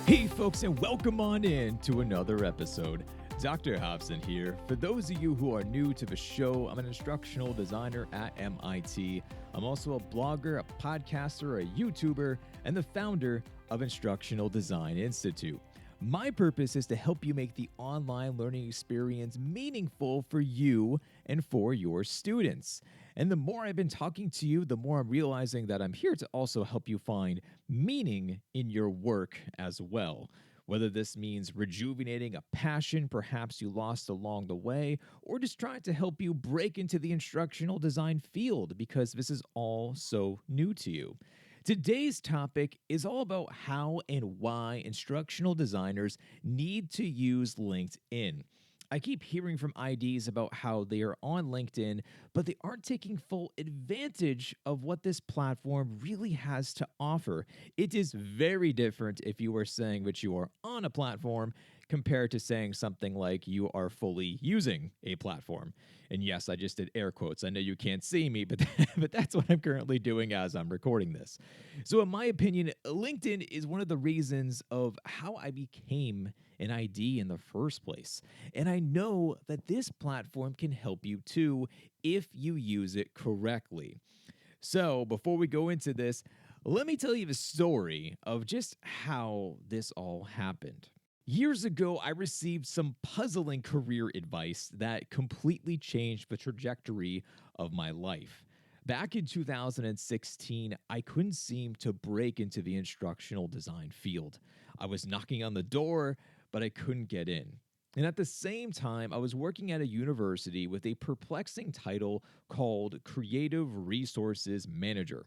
Hey folks, and welcome on in to another episode. Dr. Hobson here. For those of you who are new to the show, I'm an instructional designer at MIT. I'm also a blogger, a podcaster, a YouTuber, and the founder of Instructional Design Institute. My purpose is to help you make the online learning experience meaningful for you and for your students. And the more I've been talking to you, the more I'm realizing that I'm here to also help you find meaning in your work as well. Whether this means rejuvenating a passion perhaps you lost along the way, or just trying to help you break into the instructional design field because this is all so new to you. Today's topic is all about how and why instructional designers need to use LinkedIn. I keep hearing from IDs about how they are on LinkedIn, but they aren't taking full advantage of what this platform really has to offer. It is very different if you are saying that you are on a platform compared to saying something like you are fully using a platform. And yes, I just did air quotes. I know you can't see me, but, but that's what I'm currently doing as I'm recording this. So in my opinion, LinkedIn is one of the reasons of how I became an ID in the first place. And I know that this platform can help you too if you use it correctly. So before we go into this, let me tell you the story of just how this all happened. Years ago, I received some puzzling career advice that completely changed the trajectory of my life. Back in 2016, I couldn't seem to break into the instructional design field. I was knocking on the door, but I couldn't get in. And at the same time, I was working at a university with a perplexing title called Creative Resources Manager.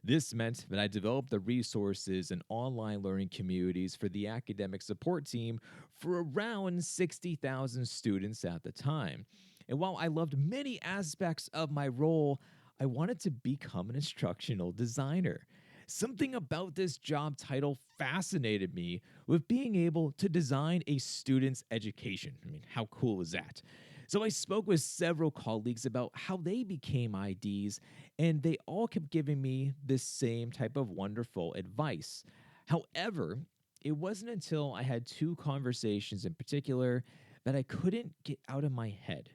This meant that I developed the resources and online learning communities for the academic support team for around 60,000 students at the time. And while I loved many aspects of my role, I wanted to become an instructional designer. Something about this job title fascinated me with being able to design a student's education. I mean, how cool is that? So I spoke with several colleagues about how they became IDs, and they all kept giving me this same type of wonderful advice. However, it wasn't until I had two conversations in particular that I couldn't get out of my head.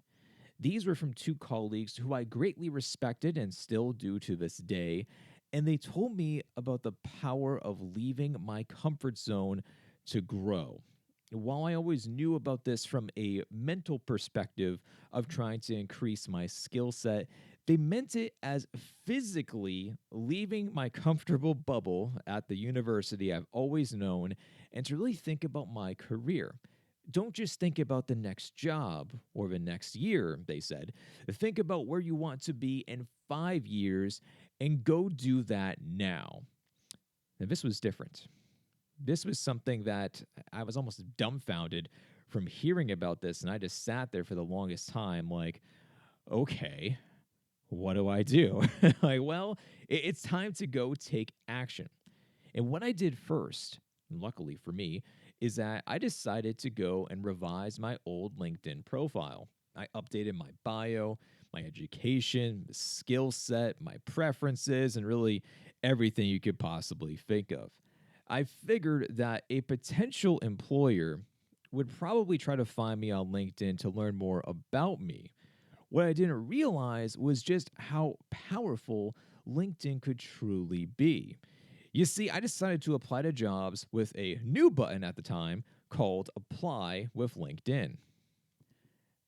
These were from two colleagues who I greatly respected and still do to this day, and they told me about the power of leaving my comfort zone to grow. While I always knew about this from a mental perspective of trying to increase my skill set, they meant it as physically leaving my comfortable bubble at the university I've always known and to really think about my career. Don't just think about the next job or the next year, they said. Think about where you want to be in 5 years and go do that now. Now, this was different. This was something that I was almost dumbfounded from hearing about this. And I just sat there for the longest time like, okay, what do I do? Like, well, it's time to go take action. And what I did first, luckily for me, is that I decided to go and revise my old LinkedIn profile. I updated my bio, my education, the skill set, my preferences, and really everything you could possibly think of. I figured that a potential employer would probably try to find me on LinkedIn to learn more about me. What I didn't realize was just how powerful LinkedIn could truly be. You see, I decided to apply to jobs with a new button at the time called Apply with LinkedIn.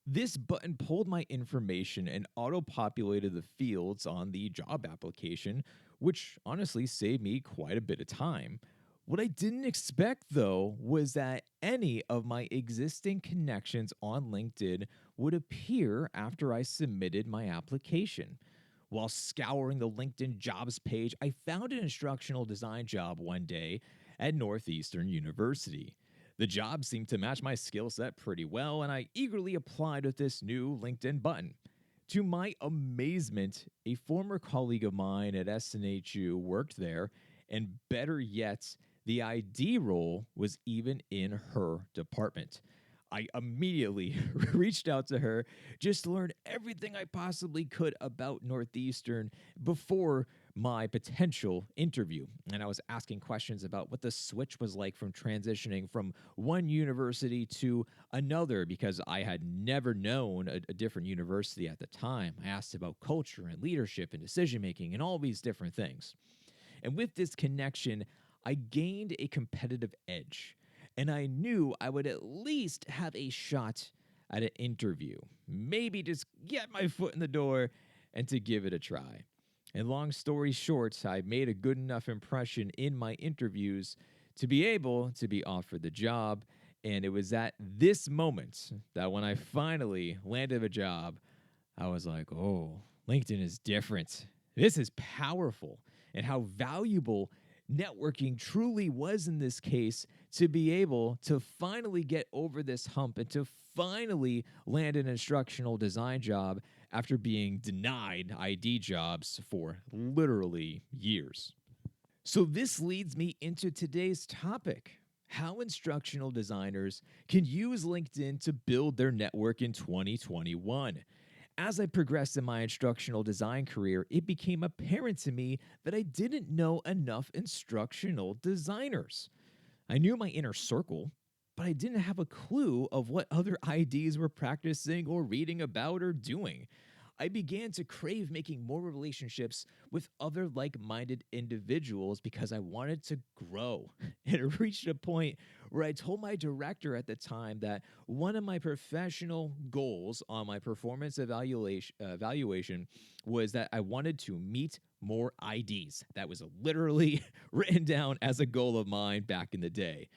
This button pulled my information and auto-populated the fields on the job application, which honestly saved me quite a bit of time. What I didn't expect, though, was that any of my existing connections on LinkedIn would appear after I submitted my application. While scouring the LinkedIn jobs page, I found an instructional design job one day at Northeastern University. The job seemed to match my skill set pretty well, and I eagerly applied with this new LinkedIn button. To my amazement, a former colleague of mine at SNHU worked there, and better yet, the ID role was even in her department. I immediately reached out to her just to learn everything I possibly could about Northeastern before my potential interview. And I was asking questions about what the switch was like from transitioning from one university to another because I had never known a different university at the time. I asked about culture and leadership and decision making and all these different things. And with this connection, I gained a competitive edge. And I knew I would at least have a shot at an interview. Maybe just get my foot in the door and to give it a try. And long story short, I made a good enough impression in my interviews to be able to be offered the job. And it was at this moment that when I finally landed a job, I was like, oh, LinkedIn is different. This is powerful. And how valuable networking truly was in this case to be able to finally get over this hump and to finally land an instructional design job after being denied ID jobs for literally years. So, this leads me into today's topic: how instructional designers can use LinkedIn to build their network in 2021. As I progressed in my instructional design career, it became apparent to me that I didn't know enough instructional designers. I knew my inner circle, but I didn't have a clue of what other IDs were practicing or reading about or doing. I began to crave making more relationships with other like minded individuals because I wanted to grow. It reached a point where I told my director at the time that one of my professional goals on my performance evaluation was that I wanted to meet more IDs. That was literally written down as a goal of mine back in the day.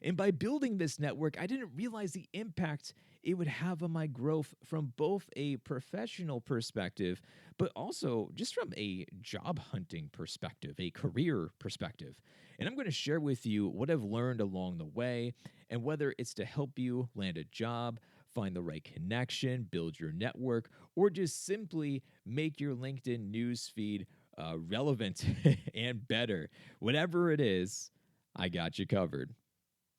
And by building this network, I didn't realize the impact it would have on my growth from both a professional perspective, but also just from a job hunting perspective, a career perspective. And I'm going to share with you what I've learned along the way, and whether it's to help you land a job, find the right connection, build your network, or just simply make your LinkedIn newsfeed relevant and better. Whatever it is, I got you covered.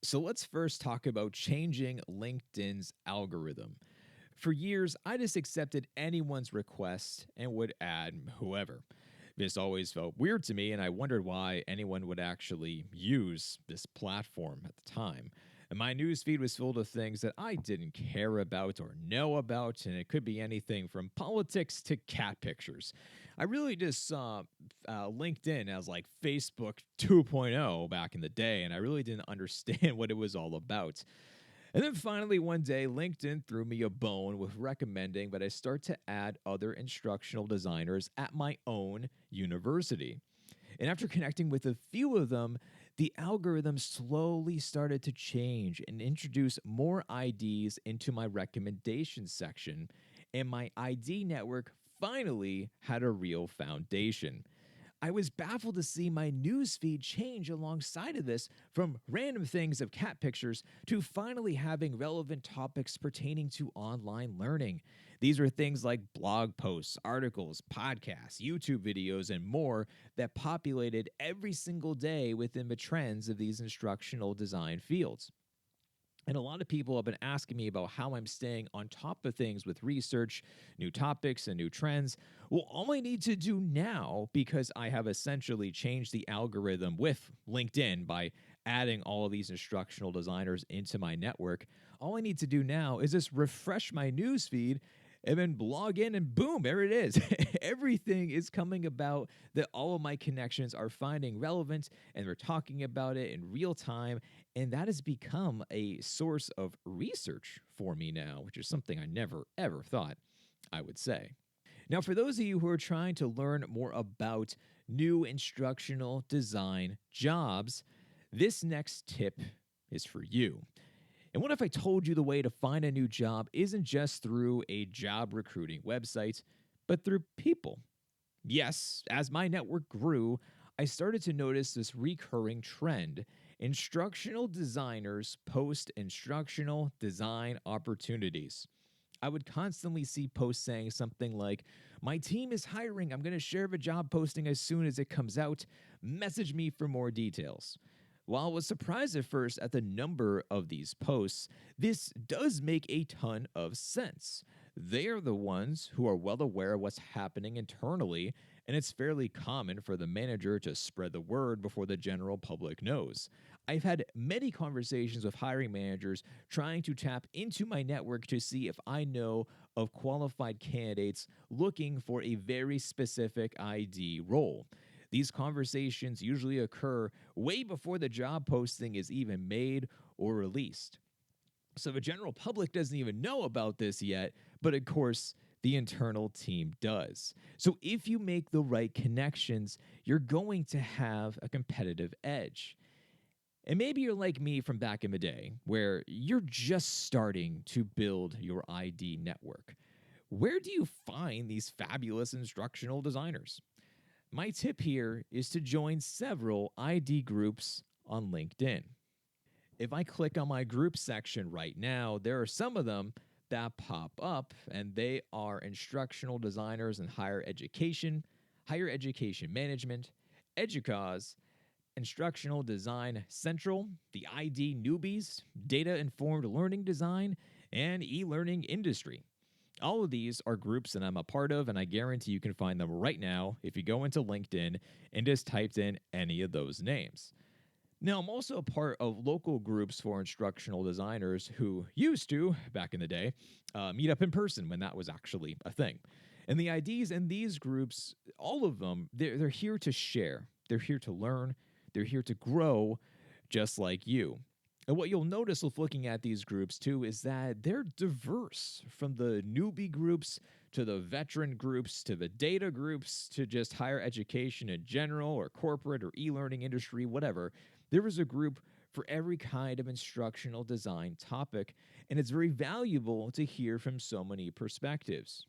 So let's first talk about changing LinkedIn's algorithm. For years, I just accepted anyone's request and would add whoever. This always felt weird to me, and I wondered why anyone would actually use this platform at the time. And my newsfeed was full of things that I didn't care about or know about, and it could be anything from politics to cat pictures. I really just saw LinkedIn as like Facebook 2.0 back in the day, and I really didn't understand what it was all about. And then finally, one day, LinkedIn threw me a bone with recommending that I start to add other instructional designers at my own university. And after connecting with a few of them, the algorithm slowly started to change and introduce more IDs into my recommendations section. And my ID network finally had a real foundation. I was baffled to see my newsfeed change alongside of this from random things of cat pictures to finally having relevant topics pertaining to online learning. These are things like blog posts, articles, podcasts, YouTube videos, and more that populated every single day within the trends of these instructional design fields. And a lot of people have been asking me about how I'm staying on top of things with research, new topics, and new trends. Well, all I need to do now, because I have essentially changed the algorithm with LinkedIn by adding all of these instructional designers into my network, all I need to do now is just refresh my newsfeed and then log in, and boom, there it is. Everything is coming about that all of my connections are finding relevant, and they're talking about it in real time. And that has become a source of research for me now, which is something I never, ever thought I would say. Now, for those of you who are trying to learn more about new instructional design jobs, this next tip is for you. And what if I told you the way to find a new job isn't just through a job recruiting website, but through people? Yes, as my network grew, I started to notice this recurring trend. Instructional designers post instructional design opportunities. I would constantly see posts saying something like, "My team is hiring. I'm going to share the job posting as soon as it comes out. Message me for more details." While I was surprised at first at the number of these posts, this does make a ton of sense. They are the ones who are well aware of what's happening internally, and it's fairly common for the manager to spread the word before the general public knows. I've had many conversations with hiring managers trying to tap into my network to see if I know of qualified candidates looking for a very specific ID role. These conversations usually occur way before the job posting is even made or released. So the general public doesn't even know about this yet, but of course, the internal team does. So if you make the right connections, you're going to have a competitive edge. And maybe you're like me from back in the day, where you're just starting to build your ID network. Where do you find these fabulous instructional designers? My tip here is to join several ID groups on LinkedIn. If I click on my group section right now, there are some of them that pop up, and they are instructional designers in higher education management, EDUCAUSE, Instructional Design Central, the ID Newbies, Data Informed Learning Design, and e-learning industry. All of these are groups that I'm a part of, and I guarantee you can find them right now if you go into LinkedIn and just typed in any of those names. Now, I'm also a part of local groups for instructional designers who used to, back in the day, meet up in person when that was actually a thing. And the IDs in these groups, all of them, they're here to share, they're here to learn, they're here to grow just like you. And what you'll notice with looking at these groups too is that they're diverse, from the newbie groups to the veteran groups to the data groups to just higher education in general or corporate or e-learning industry, whatever. There is a group for every kind of instructional design topic, and it's very valuable to hear from so many perspectives.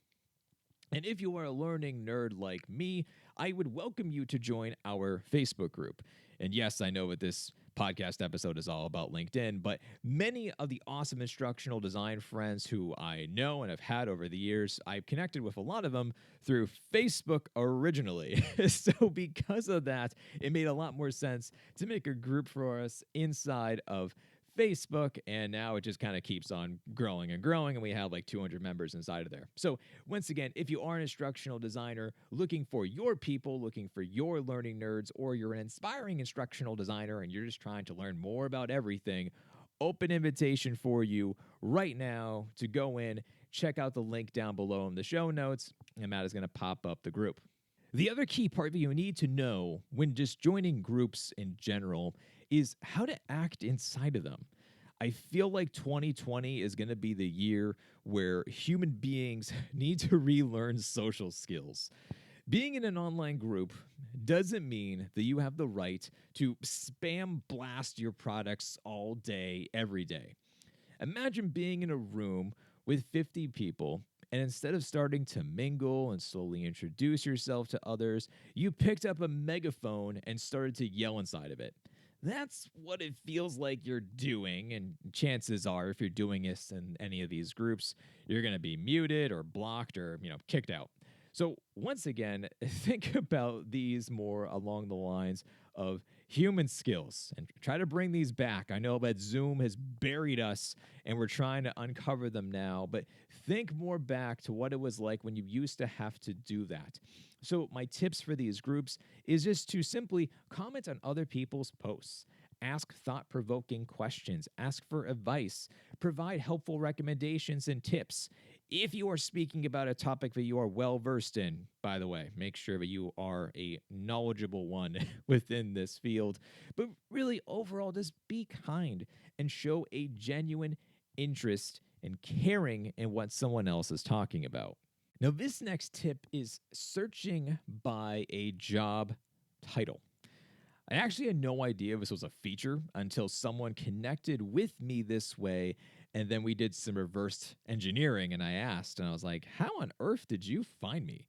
And if you are a learning nerd like me, I would welcome you to join our Facebook group. And yes, I know what this podcast episode is all about LinkedIn, but many of the awesome instructional design friends who I know and have had over the years, I've connected with a lot of them through Facebook originally. So because of that, it made a lot more sense to make a group for us inside of Facebook, and now it just kind of keeps on growing and growing, and we have like 200 members inside of there. So once again, if you are an instructional designer looking for your people, looking for your learning nerds, or you're an inspiring instructional designer and you're just trying to learn more about everything, open invitation for you right now to go in, check out the link down below in the show notes, and Matt is going to pop up the group. The other key part that you need to know when just joining groups in general is how to act inside of them. I feel like 2020 is going to be the year where human beings need to relearn social skills. Being in an online group doesn't mean that you have the right to spam blast your products all day, every day. Imagine being in a room with 50 people, and instead of starting to mingle and slowly introduce yourself to others, you picked up a megaphone and started to yell inside of it. That's what it feels like you're doing, and chances are, if you're doing this in any of these groups, you're going to be muted or blocked or, kicked out. So once again, think about these more along the lines of human skills and try to bring these back. I know that Zoom has buried us and we're trying to uncover them now, but think more back to what it was like when you used to have to do that. So my tips for these groups is just to simply comment on other people's posts. Ask thought-provoking questions, ask for advice, provide helpful recommendations and tips. If you are speaking about a topic that you are well versed in, by the way, make sure that you are a knowledgeable one within this field. But really, overall, just be kind and show a genuine interest and caring in what someone else is talking about. Now, this next tip is searching by a job title. I actually had no idea this was a feature until someone connected with me this way, and then we did some reverse engineering, and I asked, and I was like, how on earth did you find me?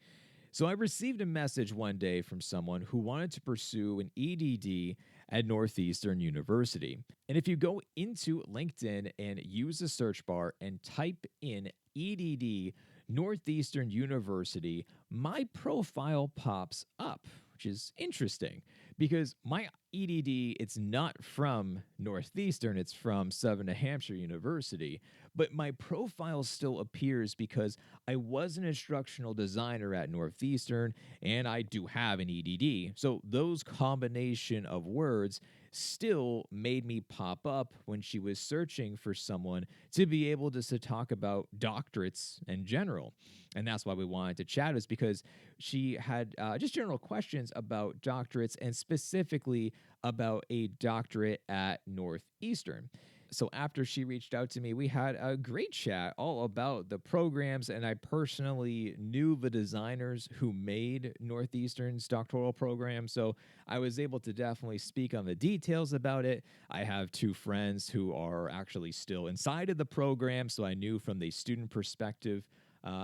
So I received a message one day from someone who wanted to pursue an EDD at Northeastern University. And if you go into LinkedIn and use the search bar and type in EDD Northeastern University, my profile pops up, which is interesting because my EDD, it's not from Northeastern, it's from Southern New Hampshire University. but my profile still appears because I was an instructional designer at Northeastern and I do have an EDD. So those combination of words still made me pop up when she was searching for someone to be able just to talk about doctorates in general. And that's why we wanted to chat, is because she had just general questions about doctorates and specifically about a doctorate at Northeastern. So after she reached out to me, we had a great chat all about the programs, and I personally knew the designers who made Northeastern's doctoral program. So I was able to definitely speak on the details about it. I have two friends who are actually still inside of the program, so I knew from the student perspective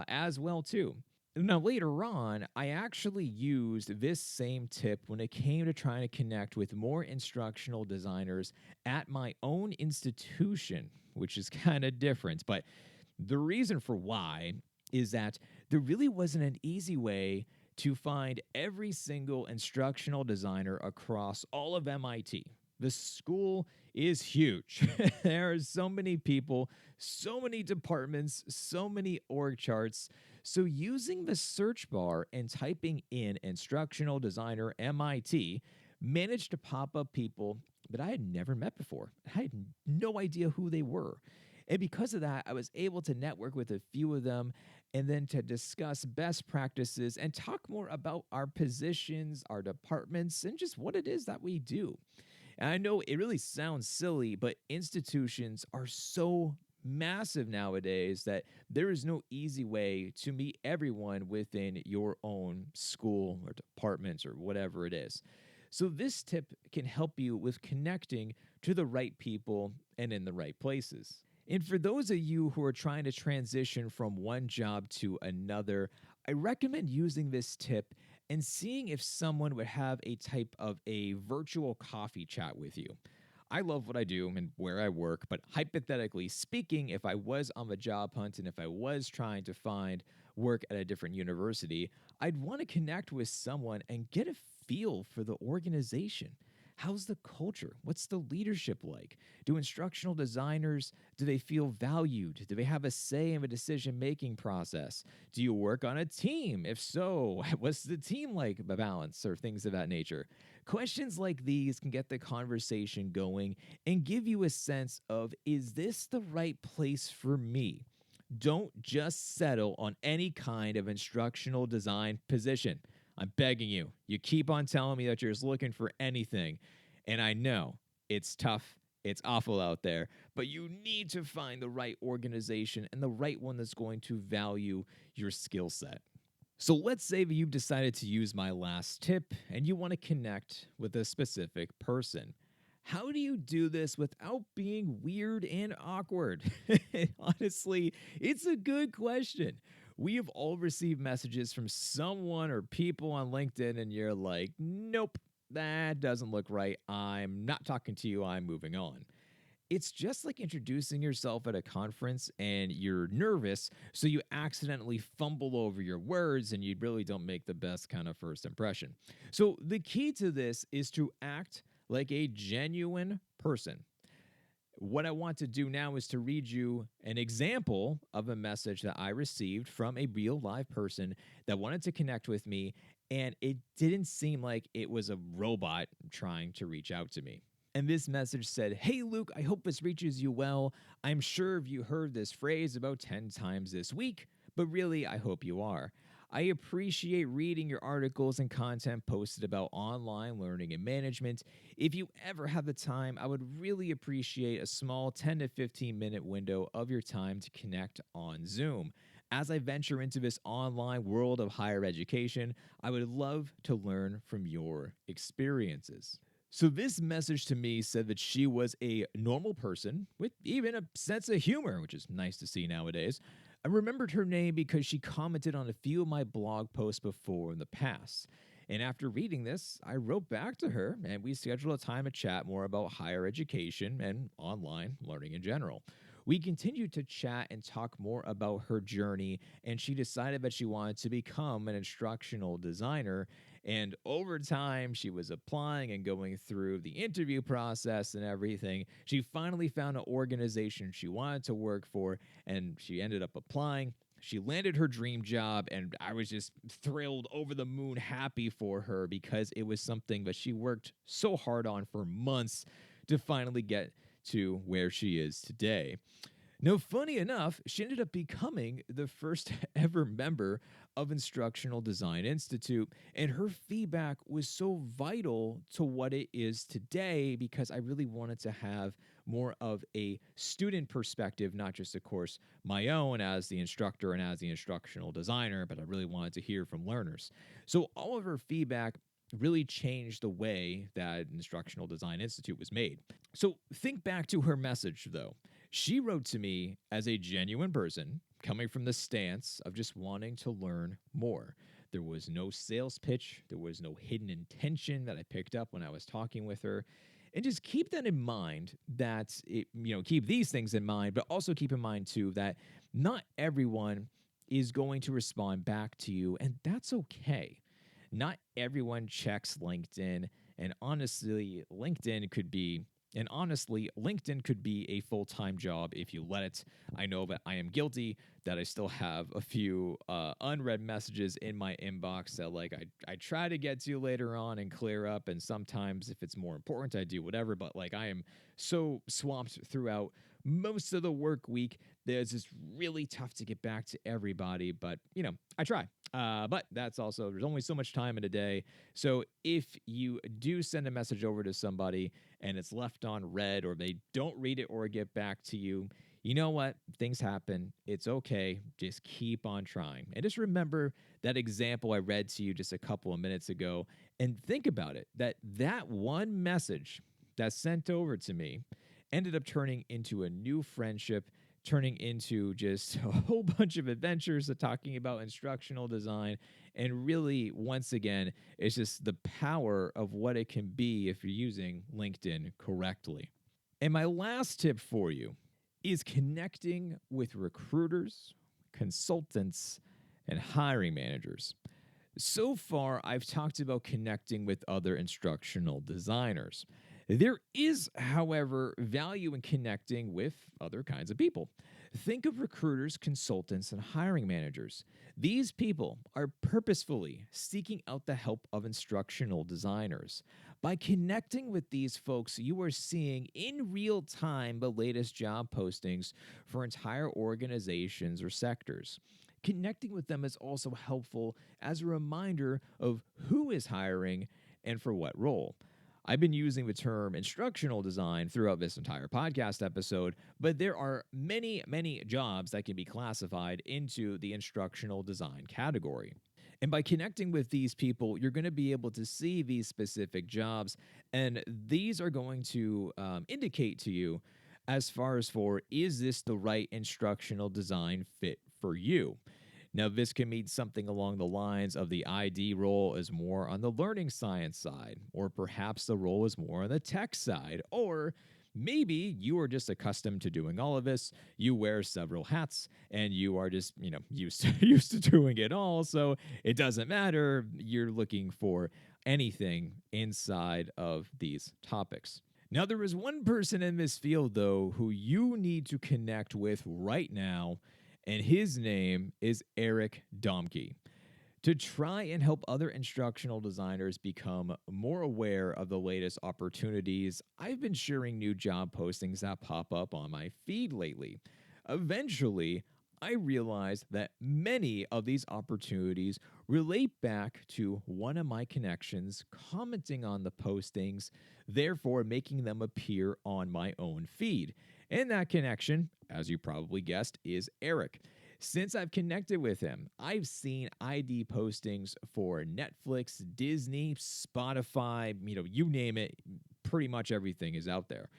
as well too. Now, later on, I actually used this same tip when it came to trying to connect with more instructional designers at my own institution, which is kind of different. But the reason for why is that there really wasn't an easy way to find every single instructional designer across all of MIT. The school is huge. There are so many people, so many departments, so many org charts. So using the search bar and typing in instructional designer MIT managed to pop up people that I had never met before. I had no idea who they were. And because of that, I was able to network with a few of them and then to discuss best practices and talk more about our positions, our departments, and just what it is that we do. And I know it really sounds silly, but institutions are so massive nowadays that there is no easy way to meet everyone within your own school or departments or whatever it is. So, this tip can help you with connecting to the right people and in the right places. And for those of you who are trying to transition from one job to another, I recommend using this tip and seeing if someone would have a type of a virtual coffee chat with you. I love what I do and where I work, but hypothetically speaking, if I was on the job hunt and if I was trying to find work at a different university, I'd want to connect with someone and get a feel for the organization. How's the culture? What's the leadership like? Do instructional designers, do they feel valued? Do they have a say in the decision-making process? Do you work on a team? If so, what's the team like balance or things of that nature? Questions like these can get the conversation going and give you a sense of, is this the right place for me? Don't just settle on any kind of instructional design position. I'm begging you. You keep on telling me that you're just looking for anything. And I know it's tough, it's awful out there, but you need to find the right organization and the right one that's going to value your skill set. So let's say that you've decided to use my last tip and you want to connect with a specific person. How do you do this without being weird and awkward? Honestly, it's a good question. We have all received messages from someone or people on LinkedIn, and you're like, nope, that doesn't look right. I'm not talking to you. I'm moving on. It's just like introducing yourself at a conference and you're nervous, so you accidentally fumble over your words and you really don't make the best kind of first impression. So, the key to this is to act like a genuine person. What I want to do now is to read you an example of a message that I received from a real live person that wanted to connect with me, and it didn't seem like it was a robot trying to reach out to me. And this message said, "Hey Luke, I hope this reaches you well. I'm sure you heard this phrase about 10 times this week, but really, I hope you are. I appreciate reading your articles and content posted about online learning and management. If you ever have the time, I would really appreciate a small 10 to 15 minute window of your time to connect on Zoom. As I venture into this online world of higher education, I would love to learn from your experiences." So this message to me said that she was a normal person with even a sense of humor, which is nice to see nowadays. I remembered her name because she commented on a few of my blog posts before in the past. And after reading this, I wrote back to her and we scheduled a time to chat more about higher education and online learning in general. We continued to chat and talk more about her journey, and she decided that she wanted to become an instructional designer. And over time, she was applying and going through the interview process and everything. She finally found an organization she wanted to work for, and she ended up applying. She landed her dream job, and I was just thrilled, over the moon, happy for her because it was something that she worked so hard on for months to finally get to where she is today. Now, funny enough, she ended up becoming the first ever member of Instructional Design Institute, and her feedback was so vital to what it is today because I really wanted to have more of a student perspective, not just, of course, my own as the instructor and as the instructional designer, but I really wanted to hear from learners. So all of her feedback really changed the way that Instructional Design Institute was made. So think back to her message, though. She wrote to me as a genuine person, coming from the stance of just wanting to learn more. There was no sales pitch, there was no hidden intention that I picked up when I was talking with her. And just keep that in mind, keep these things in mind, but also keep in mind too that not everyone is going to respond back to you, and that's okay. Not everyone checks LinkedIn, and honestly, LinkedIn could be a full-time job if you let it. I know that I am guilty, that I still have a few unread messages in my inbox that I try to get to later on and clear up. And sometimes if it's more important, I do whatever. But I am so swamped throughout most of the work week that it's just really tough to get back to everybody. But, I try. But that's also, there's only so much time in a day. So if you do send a message over to somebody and it's left on read, or they don't read it or get back to you, you know what? Things happen. It's okay. Just keep on trying. And just remember that example I read to you just a couple of minutes ago, and think about it, that one message that's sent over to me ended up turning into a new friendship, turning into just a whole bunch of adventures of talking about instructional design. And really, once again, it's just the power of what it can be if you're using LinkedIn correctly. And my last tip for you is connecting with recruiters, consultants, and hiring managers. So far, I've talked about connecting with other instructional designers. There is, however, value in connecting with other kinds of people. Think of recruiters, consultants, and hiring managers. These people are purposefully seeking out the help of instructional designers. By connecting with these folks, you are seeing in real time the latest job postings for entire organizations or sectors. Connecting with them is also helpful as a reminder of who is hiring and for what role. I've been using the term instructional design throughout this entire podcast episode, but there are many, many jobs that can be classified into the instructional design category. And by connecting with these people, you're going to be able to see these specific jobs, and these are going to indicate to you as far as is this the right instructional design fit for you? Now, this can mean something along the lines of the ID role is more on the learning science side, or perhaps the role is more on the tech side, or maybe you are just accustomed to doing all of this. You wear several hats, and you are just, used to doing it all. So it doesn't matter. You're looking for anything inside of these topics. Now, there is one person in this field, though, who you need to connect with right now, and his name is Eric Domke. To try and help other instructional designers become more aware of the latest opportunities, I've been sharing new job postings that pop up on my feed lately. Eventually, I realized that many of these opportunities relate back to one of my connections commenting on the postings, therefore making them appear on my own feed. And that connection, as you probably guessed, is Eric. Since I've connected with him, I've seen ID postings for Netflix, Disney, Spotify, you name it, pretty much everything is out there.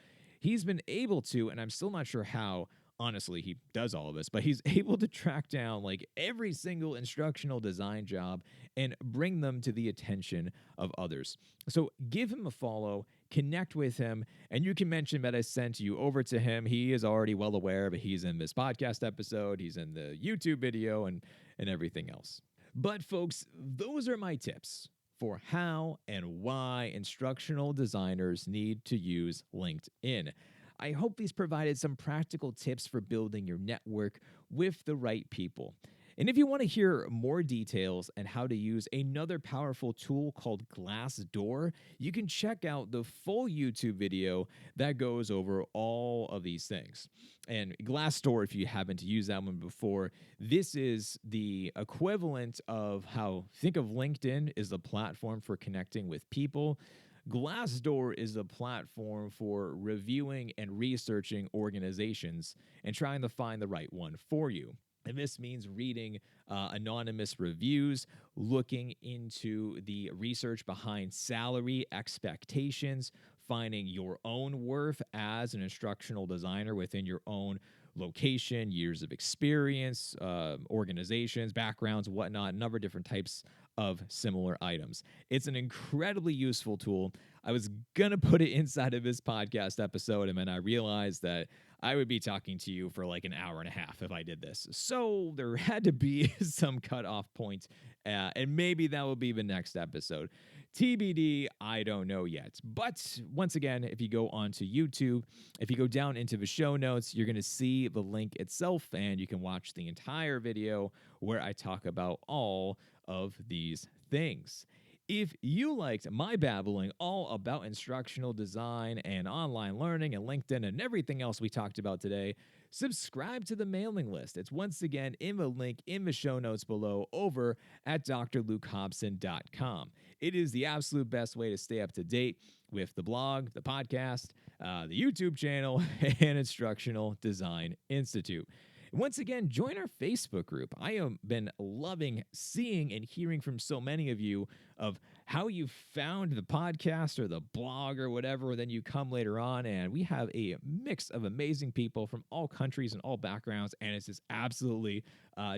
He's been able to, and I'm still not sure how, honestly, he does all of this, but he's able to track down every single instructional design job and bring them to the attention of others. So give him a follow, connect with him, and you can mention that I sent you over to him. He is already well aware, but he's in this podcast episode, he's in the YouTube video, and everything else. But folks, those are my tips for how and why instructional designers need to use LinkedIn. I hope these provided some practical tips for building your network with the right people. And if you want to hear more details on how to use another powerful tool called Glassdoor, you can check out the full YouTube video that goes over all of these things. And Glassdoor, if you haven't used that one before, this is the equivalent of how, think of LinkedIn is the platform for connecting with people. Glassdoor is a platform for reviewing and researching organizations and trying to find the right one for you. And this means reading anonymous reviews, looking into the research behind salary expectations, finding your own worth as an instructional designer within your own location, years of experience, organizations, backgrounds, whatnot, a number of different types of similar items. It's an incredibly useful tool. I was going to put it inside of this podcast episode, and then I realized that I would be talking to you for like an hour and a half if I did this. So there had to be some cutoff point, and maybe that will be the next episode. TBD, I don't know yet. But once again, if you go onto YouTube, if you go down into the show notes, you're going to see the link itself, and you can watch the entire video where I talk about all of these things. If you liked my babbling all about instructional design and online learning and LinkedIn and everything else we talked about today, subscribe to the mailing list. It's once again in the link in the show notes below over at drlukehobson.com. It is the absolute best way to stay up to date with the blog, the podcast, the YouTube channel, and Instructional Design Institute. Once again, join our Facebook group. I have been loving seeing and hearing from so many of you of how you found the podcast or the blog or whatever. Then you come later on, and we have a mix of amazing people from all countries and all backgrounds, and it's just absolutely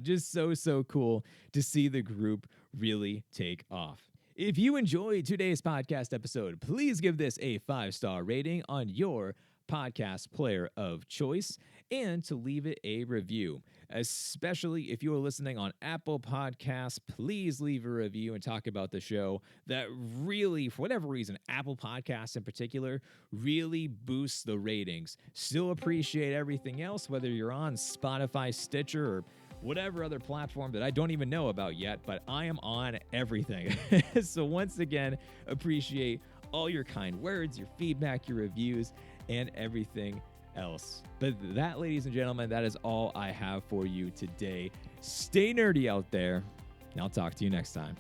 just so cool to see the group really take off. If you enjoyed today's podcast episode, please give this a 5-star rating on your podcast player of choice and to leave it a review. Especially if you are listening on Apple Podcasts, please leave a review and talk about the show. That really, for whatever reason, Apple Podcasts in particular, really boosts the ratings. Still appreciate everything else, whether you're on Spotify, Stitcher, or whatever other platform that I don't even know about yet, but I am on everything. So once again, appreciate all your kind words, your feedback, your reviews, and everything else. But that, ladies and gentlemen, that is all I have for you today. Stay nerdy out there, and I'll talk to you next time.